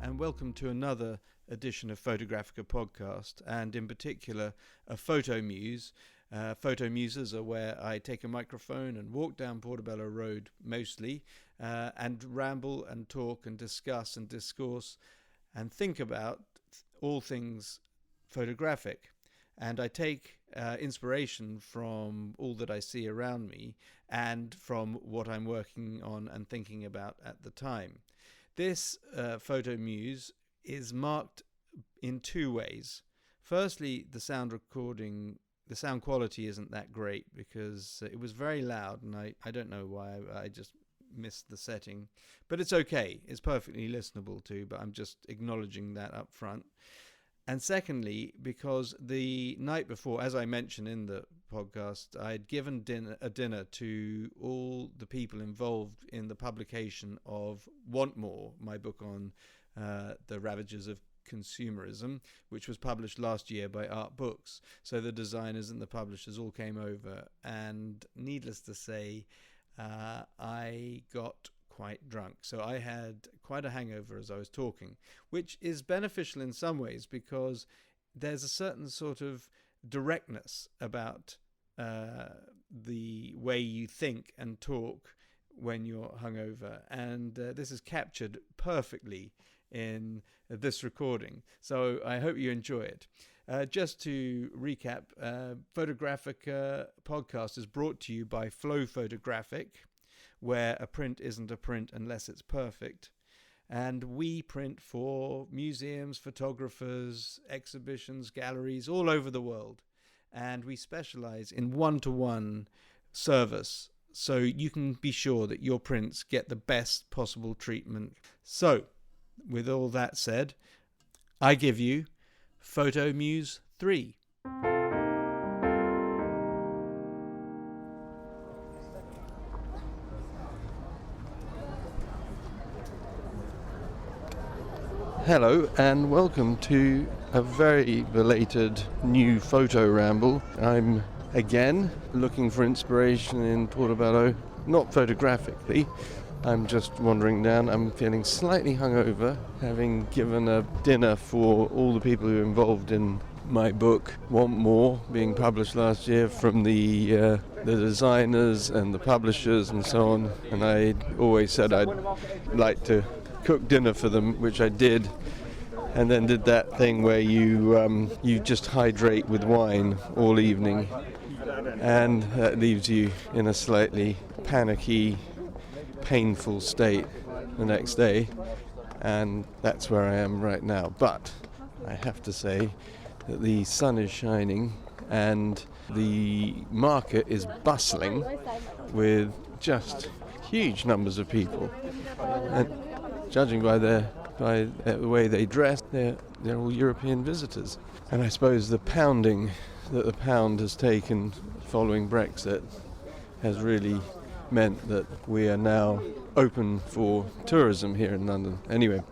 and welcome to another edition of Photographica podcast, and in particular a Photomuse. Photomuses are where I take a microphone and walk down Portobello Road mostly, and ramble and talk and discuss and discourse and think about all things photographic. And I take inspiration from all that I see around me and from what I'm working on and thinking about at the time. This Photomuse is marked in two ways. Firstly, the sound quality isn't that great because it was very loud, and I don't know why, I just missed the setting. But it's okay, it's perfectly listenable too, but I'm just acknowledging that up front. And secondly, because the night before, as I mentioned in the podcast, I'd given a dinner to all the people involved in the publication of Want More, my book on the ravages of consumerism, which was published last year by Art Books. So the designers and the publishers all came over, and needless to say, I got quite drunk. So I had quite a hangover as I was talking, which is beneficial in some ways because there's a certain sort of directness about the way you think and talk when you're hungover, and this is captured perfectly in this recording. So I hope you enjoy it. Just to recap, Photographica podcast is brought to you by Flow Photographic, where a print isn't a print unless it's perfect. And we print for museums, photographers, exhibitions, galleries all over the world. And we specialize in one-to-one service, so you can be sure that your prints get the best possible treatment. So, with all that said, I give you Photomuse 3. Hello and welcome to a very belated new photo ramble. I'm again looking for inspiration in Portobello, not photographically. I'm just wandering down. I'm feeling slightly hungover, having given a dinner for all the people who are involved in my book, Want More, being published last year, from the designers and the publishers and so on. And I always said I'd like to cook dinner for them, which I did, and then did that thing where you just hydrate with wine all evening, and that leaves you in a slightly panicky, painful state the next day, and that's where I am right now. But I have to say that the sun is shining and the market is bustling with just huge numbers of people, and judging by the way they dress, they're all European visitors. And I suppose the pounding that the pound has taken following Brexit has really meant that we are now open for tourism here in London. Anyway,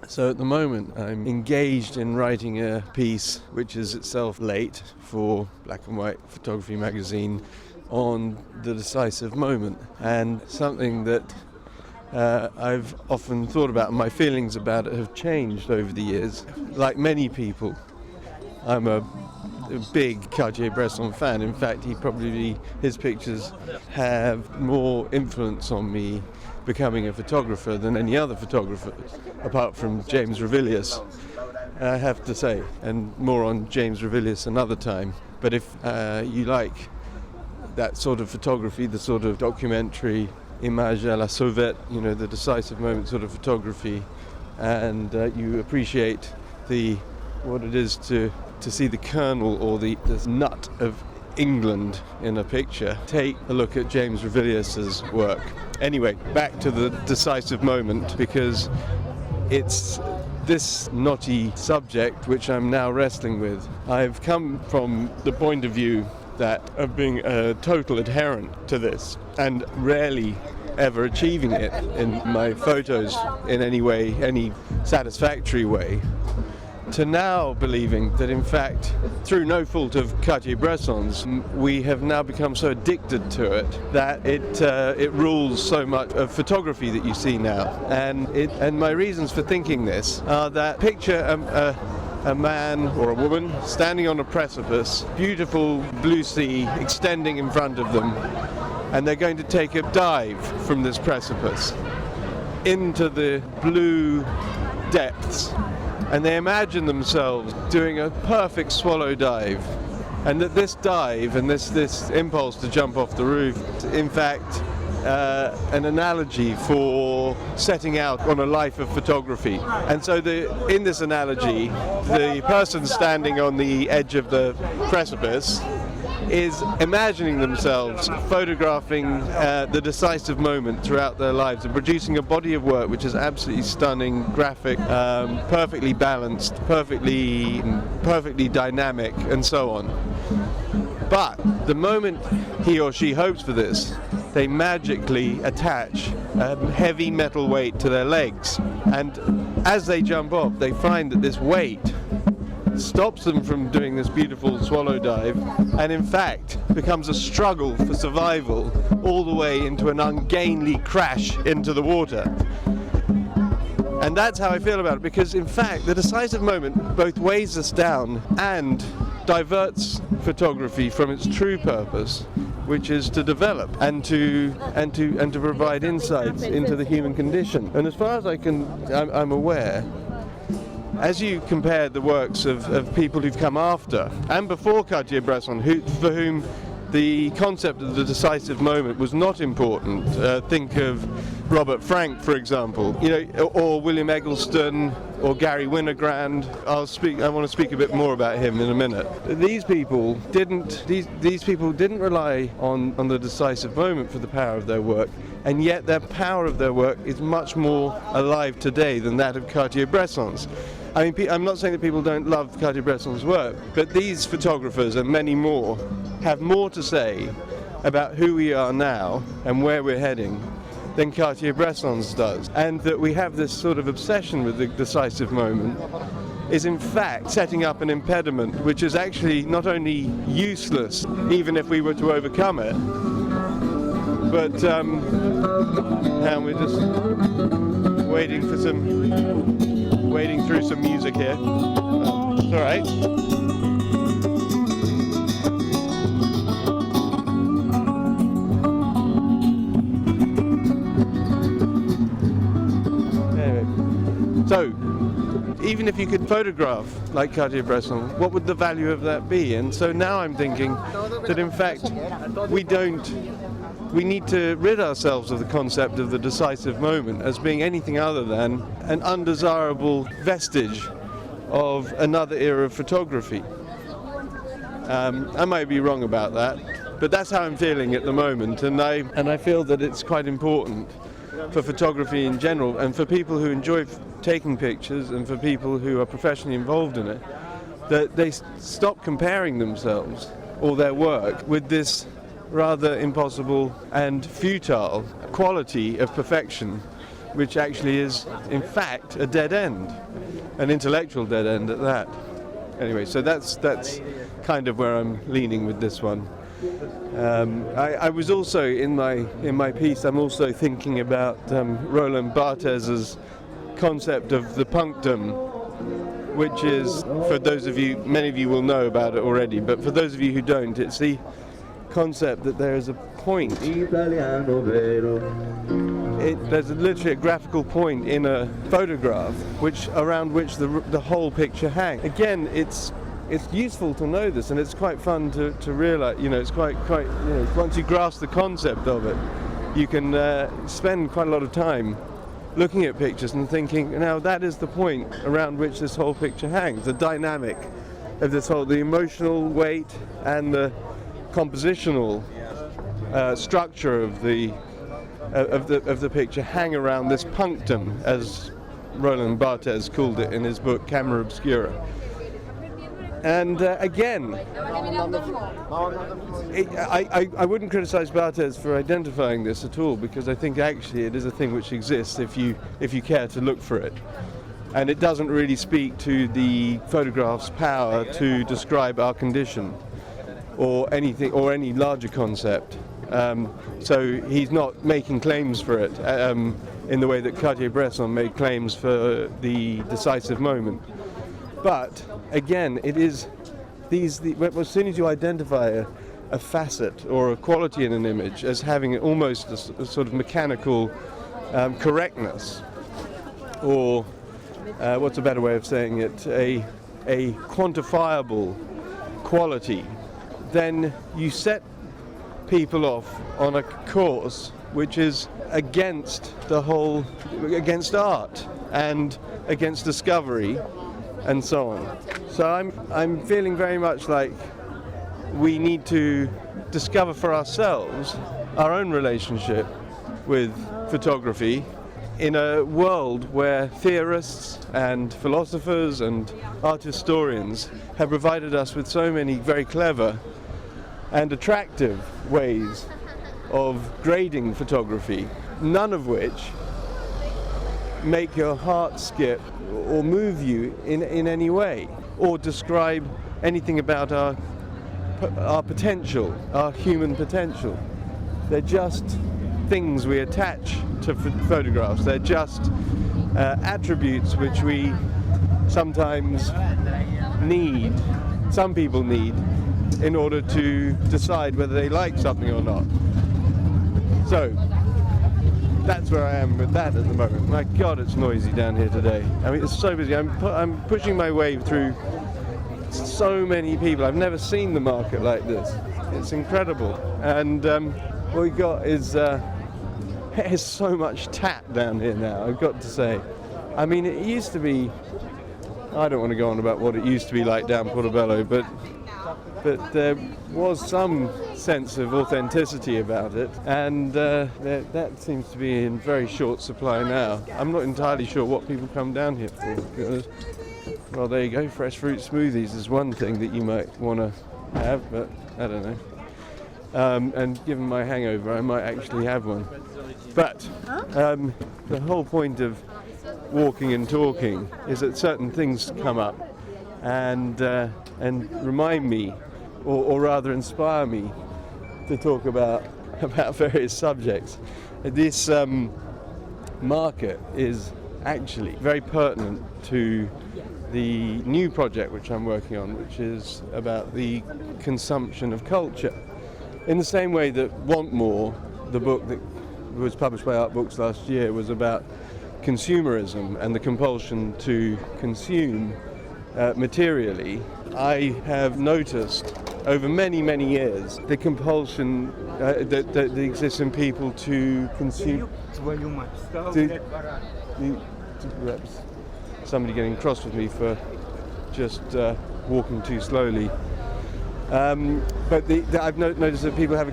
so at the moment I'm engaged in writing a piece which is itself late for Black and White Photography magazine on the decisive moment, and something that I've often thought about, and my feelings about it have changed over the years. Like many people, I'm a big Cartier-Bresson fan. In fact, his pictures have more influence on me becoming a photographer than any other photographer, apart from James Revilius, I have to say, and more on James Revilius another time. But if you like that sort of photography, the sort of documentary, image à la sauvette, the decisive moment sort of photography, and you appreciate what it is to see the kernel or the nut of England in a picture, take a look at James Revilius's work. Anyway, back to the decisive moment, because it's this knotty subject which I'm now wrestling with. I've come from the point of view of being a total adherent to this, and rarely ever achieving it in my photos in any way, any satisfactory way. to now believing that in fact, through no fault of Cartier-Bresson's, we have now become so addicted to it that it rules so much of photography that you see now. And my reasons for thinking this are that picture a man or a woman standing on a precipice, beautiful blue sea extending in front of them, and they're going to take a dive from this precipice into the blue depths, and they imagine themselves doing a perfect swallow dive, and that this dive and this impulse to jump off the roof, in fact, an analogy for setting out on a life of photography. And so in this analogy, the person standing on the edge of the precipice is imagining themselves photographing the decisive moment throughout their lives and producing a body of work which is absolutely stunning, graphic, perfectly balanced, perfectly dynamic, and so on. But the moment he or she hopes for this, they magically attach a heavy metal weight to their legs, and as they jump off, they find that this weight stops them from doing this beautiful swallow dive, and in fact becomes a struggle for survival all the way into an ungainly crash into the water. And that's how I feel about it, because in fact the decisive moment both weighs us down and diverts photography from its true purpose, which is to develop and to provide insights into the human condition. And as far as I'm aware, as you compare the works of people who've come after and before Cartier-Bresson, for whom the concept of the decisive moment was not important, think of Robert Frank, for example, or William Eggleston, or Gary Winogrand. I want to speak a bit more about him in a minute. These people didn't rely on the decisive moment for the power of their work, and yet their power of their work is much more alive today than that of Cartier-Bresson's. I mean, I'm not saying that people don't love Cartier-Bresson's work, but these photographers and many more have more to say about who we are now and where we're heading than Cartier-Bresson's does. And that we have this sort of obsession with the decisive moment is in fact setting up an impediment which is actually not only useless, even if we were to overcome it, but and we're just waiting through some music here. It's all right. So, even if you could photograph like Cartier-Bresson, what would the value of that be? And so now I'm thinking that in fact we need to rid ourselves of the concept of the decisive moment as being anything other than an undesirable vestige of another era of photography. I might be wrong about that, but that's how I'm feeling at the moment, and I feel that it's quite important for photography in general, and for people who enjoy taking pictures, and for people who are professionally involved in it, that they stop comparing themselves or their work with this rather impossible and futile quality of perfection, which actually is in fact a dead end, an intellectual dead end at that. Anyway, so that's kind of where I'm leaning with this one. I was also in my piece, I'm also thinking about Roland Barthes's concept of the punctum, which is, for those of you, many of you will know about it already, but for those of you who don't, it's the concept that there is a point. There's literally a graphical point in a photograph around which the whole picture hangs. Again, it's useful to know this, and it's quite fun to realize, it's quite once you grasp the concept of it, you can spend quite a lot of time looking at pictures and thinking, now that is the point around which this whole picture hangs, the dynamic of the emotional weight and the compositional structure of the picture hang around this punctum, as Roland Barthes called it in his book Camera Obscura. And again, I wouldn't criticize Barthes for identifying this at all, because I think actually it is a thing which exists if you care to look for it. and it doesn't really speak to the photograph's power to describe our condition or anything or any larger concept. So he's not making claims for it in the way that Cartier-Bresson made claims for the decisive moment. But again, it is as soon as you identify a facet or a quality in an image as having almost a sort of mechanical correctness, or what's a better way of saying it, a quantifiable quality, then you set people off on a course which is against art and against discovery and so on. So I'm feeling very much like we need to discover for ourselves our own relationship with photography in a world where theorists and philosophers and art historians have provided us with so many very clever and attractive ways of grading photography, none of which make your heart skip or move you in any way, or describe anything about our potential, our human potential. They're just things we attach to photographs. They're just attributes which we sometimes need, some people need, in order to decide whether they like something or not. So that's where I am with that at the moment. My God, it's noisy down here today. I mean, it's so busy. I'm pushing my way through so many people. I've never seen the market like this. It's incredible. And what we got is there's so much tat down here now, I've got to say. I mean, it used to be, I don't want to go on about what it used to be like down Portobello, but there was some sense of authenticity about it, and that seems to be in very short supply now. I'm not entirely sure what people come down here for, because, well, there you go, fresh fruit smoothies is one thing that you might want to have, but I don't know. And given my hangover, I might actually have one. But the whole point of walking and talking is that certain things come up and remind me, or rather inspire me, to talk about various subjects. This market is actually very pertinent to the new project which I'm working on, which is about the consumption of culture. In the same way that Want More, the book that was published by Art Books last year, was about consumerism and the compulsion to consume materially, I have noticed over many, many years the compulsion that exists in people to consume. Somebody getting cross with me for just walking too slowly. But I've noticed that people have a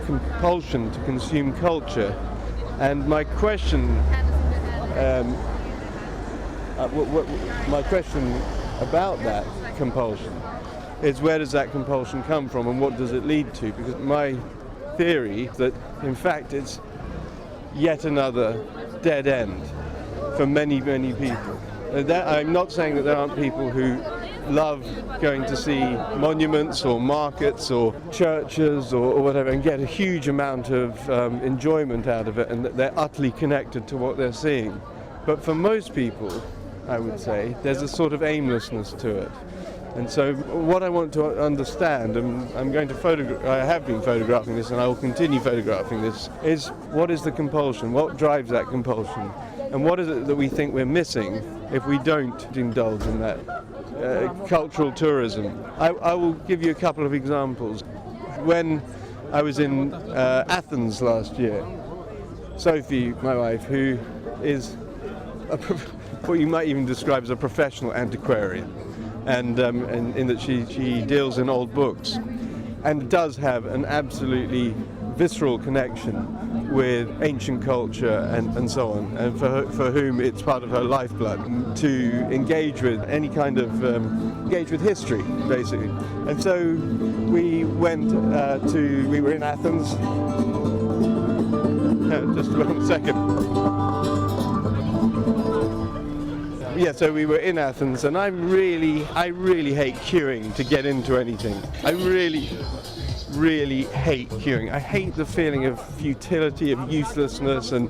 compulsion to consume culture, and my question, my question about that compulsion is, where does that compulsion come from, and what does it lead to? Because my theory is that, in fact, it's yet another dead end for many, many people. I'm not saying that there aren't people who love going to see monuments or markets or churches or whatever and get a huge amount of enjoyment out of it, and that they're utterly connected to what they're seeing. But for most people, I would say, there's a sort of aimlessness to it. And so what I want to understand, and I'm going to I have been photographing this and I will continue photographing this, is what is the compulsion? What drives that compulsion? And what is it that we think we're missing if we don't indulge in that cultural tourism? I will give you a couple of examples. When I was in Athens last year, Sophie, my wife, who is what you might even describe as a professional antiquarian, and in that she deals in old books and does have an absolutely visceral connection with ancient culture and so on, and for whom it's part of her lifeblood to engage with any kind of engage with history, basically. And so we went we were in Athens. Just 1 second. Yeah, so we were in Athens, and I really hate queuing to get into anything. I really hate queuing. I hate the feeling of futility, of uselessness and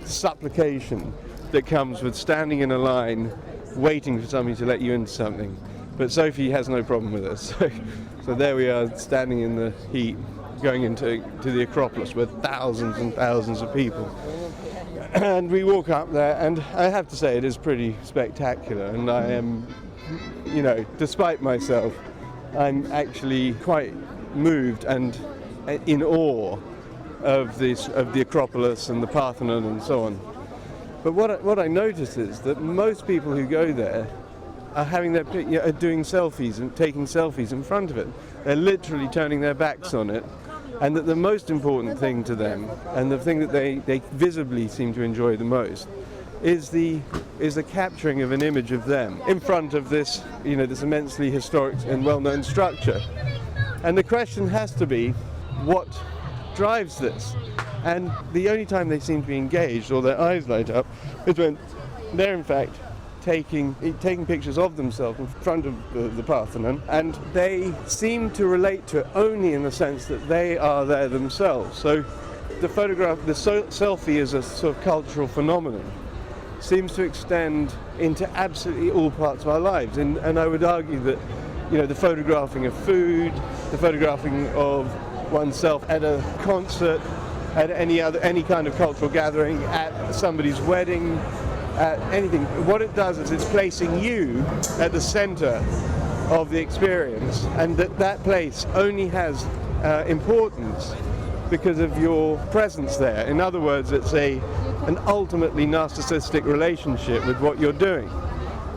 supplication that comes with standing in a line waiting for somebody to let you into something. But Sophie has no problem with us. So there we are, standing in the heat, going into the Acropolis with thousands and thousands of people. And we walk up there, and I have to say it is pretty spectacular, and I am, despite myself, I'm actually quite moved and in awe of the Acropolis and the Parthenon and so on. But what I notice is that most people who go there are are doing selfies and taking selfies in front of it. They're literally turning their backs on it, and that the most important thing to them, and the thing that they visibly seem to enjoy the most, is the capturing of an image of them in front of this this immensely historic and well-known structure. And the question has to be, what drives this? And the only time they seem to be engaged, or their eyes light up, is when they're in fact taking pictures of themselves in front of the Parthenon, and they seem to relate to it only in the sense that they are there themselves. So the selfie as a sort of cultural phenomenon seems to extend into absolutely all parts of our lives, and I would argue that the photographing of food, the photographing of oneself at a concert, at any kind of cultural gathering, at somebody's wedding, at anything. What it does is it's placing you at the center of the experience, and that place only has importance because of your presence there. In other words, it's an ultimately narcissistic relationship with what you're doing,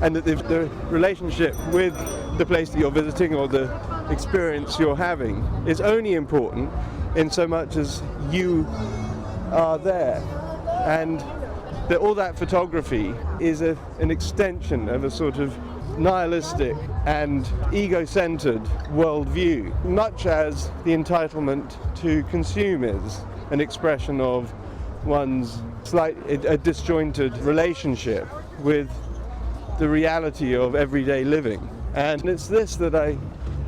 and that the relationship with the place that you're visiting or the experience you're having is only important in so much as you are there, and that all that photography is an extension of a sort of nihilistic and ego-centered worldview, much as the entitlement to consume is an expression of one's a disjointed relationship with the reality of everyday living. And it's this that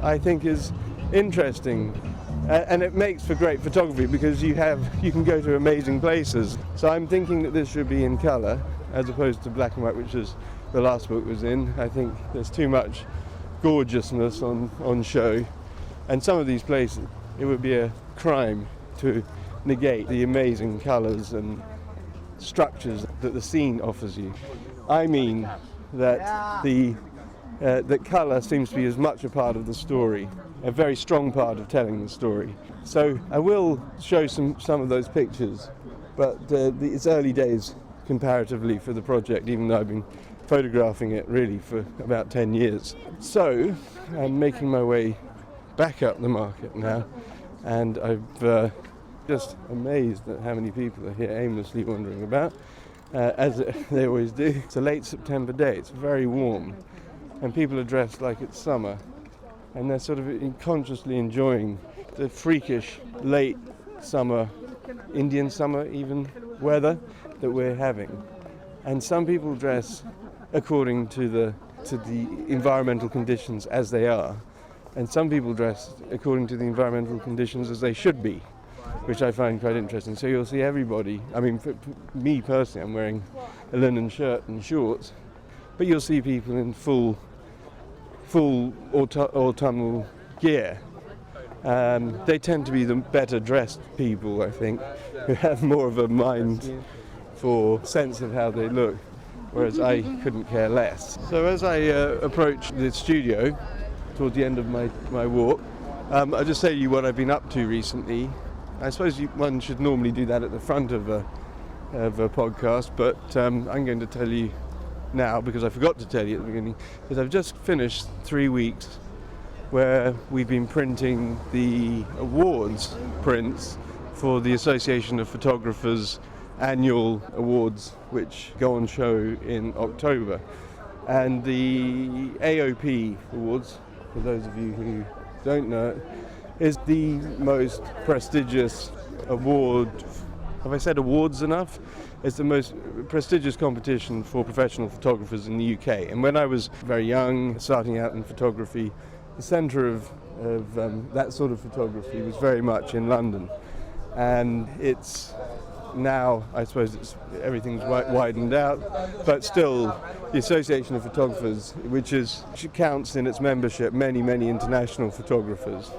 I think is interesting, and it makes for great photography because you can go to amazing places. So I'm thinking that this should be in colour as opposed to black and white, which is the last book was in. I think there's too much gorgeousness on show, and some of these places it would be a crime to negate the amazing colours and structures that the scene offers you. I mean that that colour seems to be as much a part of the story, a very strong part of telling the story. So I will show some of those pictures, but it's early days comparatively for the project, even though I've been photographing it really for about 10 years. So I'm making my way back up the market now, and I've just amazed at how many people are here aimlessly wandering about, as they always do. It's a late September day, it's very warm, and people are dressed like it's summer, and they're sort of consciously enjoying the freakish late summer, Indian summer even, weather that we're having. And some people dress according to the environmental conditions as they are, and some people dress according to the environmental conditions as they should be, which I find quite interesting. So you'll see everybody. I mean, for me personally, I'm wearing a linen shirt and shorts, but you'll see people in full autumnal gear. They tend to be the better dressed people, I think, who have more of a mind for sense of how they look, whereas I couldn't care less. So as I approach the studio towards the end of my walk, I'll just say to you what I've been up to recently. I suppose one should normally do that at the front of a podcast, but I'm going to tell you now, because I forgot to tell you at the beginning, that I've just finished 3 weeks where we've been printing the awards prints for the Association of Photographers annual awards, which go on show in October. And the AOP awards, for those of you who don't know it, is the most prestigious award have I said awards enough? It's the most prestigious competition for professional photographers in the UK. And when I was very young, starting out in photography, the centre of that sort of photography was very much in London. And it's now, I suppose, everything's widened out, but still the Association of Photographers, which counts in its membership many international photographers,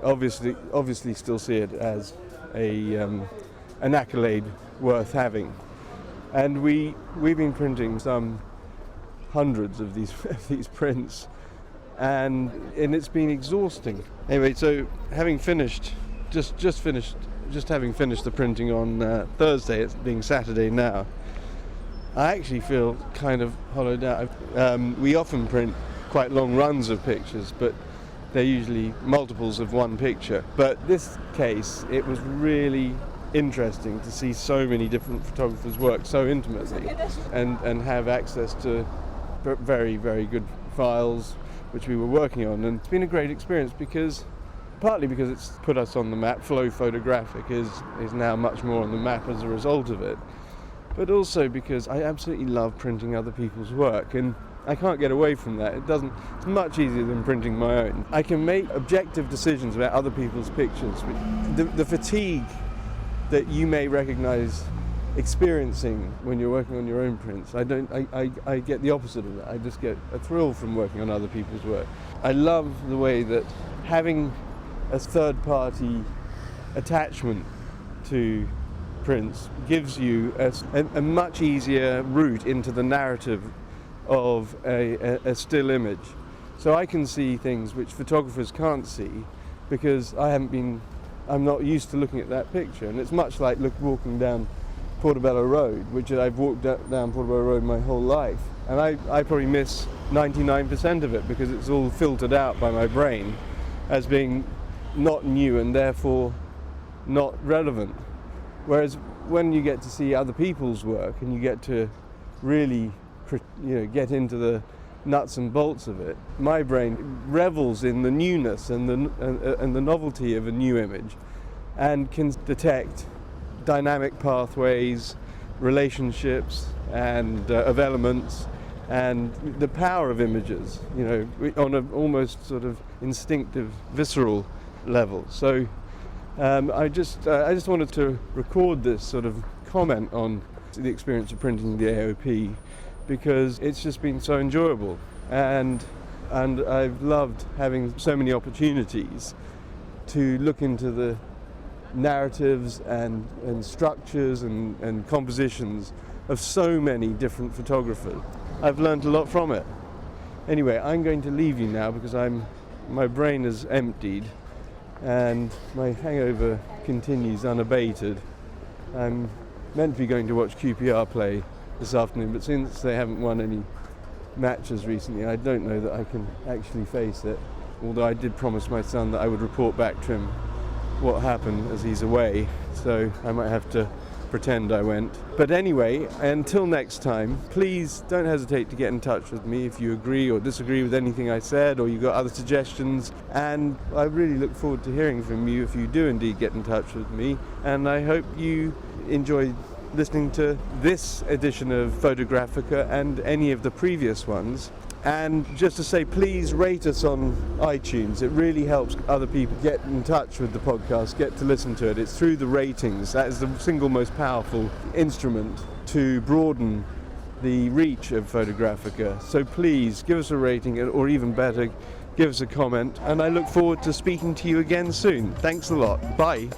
obviously still see it as an accolade worth having. And we've been printing some hundreds of these prints, and it's been exhausting. Anyway, so having finished the printing on Thursday, it's being Saturday now, I actually feel kind of hollowed out. We often print quite long runs of pictures, but they're usually multiples of one picture. But this case, it was really interesting to see so many different photographers work so intimately and have access to very good files which we were working on. And it's been a great experience partly because it's put us on the map. Flow Photographic is now much more on the map as a result of it, but also because I absolutely love printing other people's work, and I can't get away from that. It's much easier than printing my own. I can make objective decisions about other people's pictures. The fatigue that you may recognize experiencing when you're working on your own prints, I get the opposite of that. I just get a thrill from working on other people's work. I love the way that having a third-party attachment to prints gives you a much easier route into the narrative of a still image. So I can see things which photographers can't see because I'm not used to looking at that picture. And it's much like walking down Portobello Road, which I've walked down Portobello Road my whole life, and I probably miss 99% of it because it's all filtered out by my brain as being not new and therefore not relevant. Whereas when you get to see other people's work and you get to really get into the nuts and bolts of it, my brain revels in the newness and the novelty of a new image and can detect dynamic pathways, relationships and of elements and the power of images, on an almost sort of instinctive, visceral level. So I just wanted to record this sort of comment on the experience of printing the AOP because it's just been so enjoyable, and I've loved having so many opportunities to look into the narratives and structures and compositions of so many different photographers. I've learned a lot from it. Anyway, I'm going to leave you now because my brain is emptied and my hangover continues unabated. I'm meant to be going to watch QPR play this afternoon, but since they haven't won any matches recently, I don't know that I can actually face it, although I did promise my son that I would report back to him what happened as he's away, so I might have to pretend I went. But anyway, until next time, please don't hesitate to get in touch with me if you agree or disagree with anything I said or you've got other suggestions, and I really look forward to hearing from you if you do indeed get in touch with me, and I hope you enjoyed listening to this edition of Photographica and any of the previous ones. And just to say, please rate us on iTunes. It really helps other people get in touch with the podcast, get to listen to it. It's through the ratings. That is the single most powerful instrument to broaden the reach of Photographica. So please give us a rating, or even better, give us a comment. And I look forward to speaking to you again soon. Thanks a lot. Bye.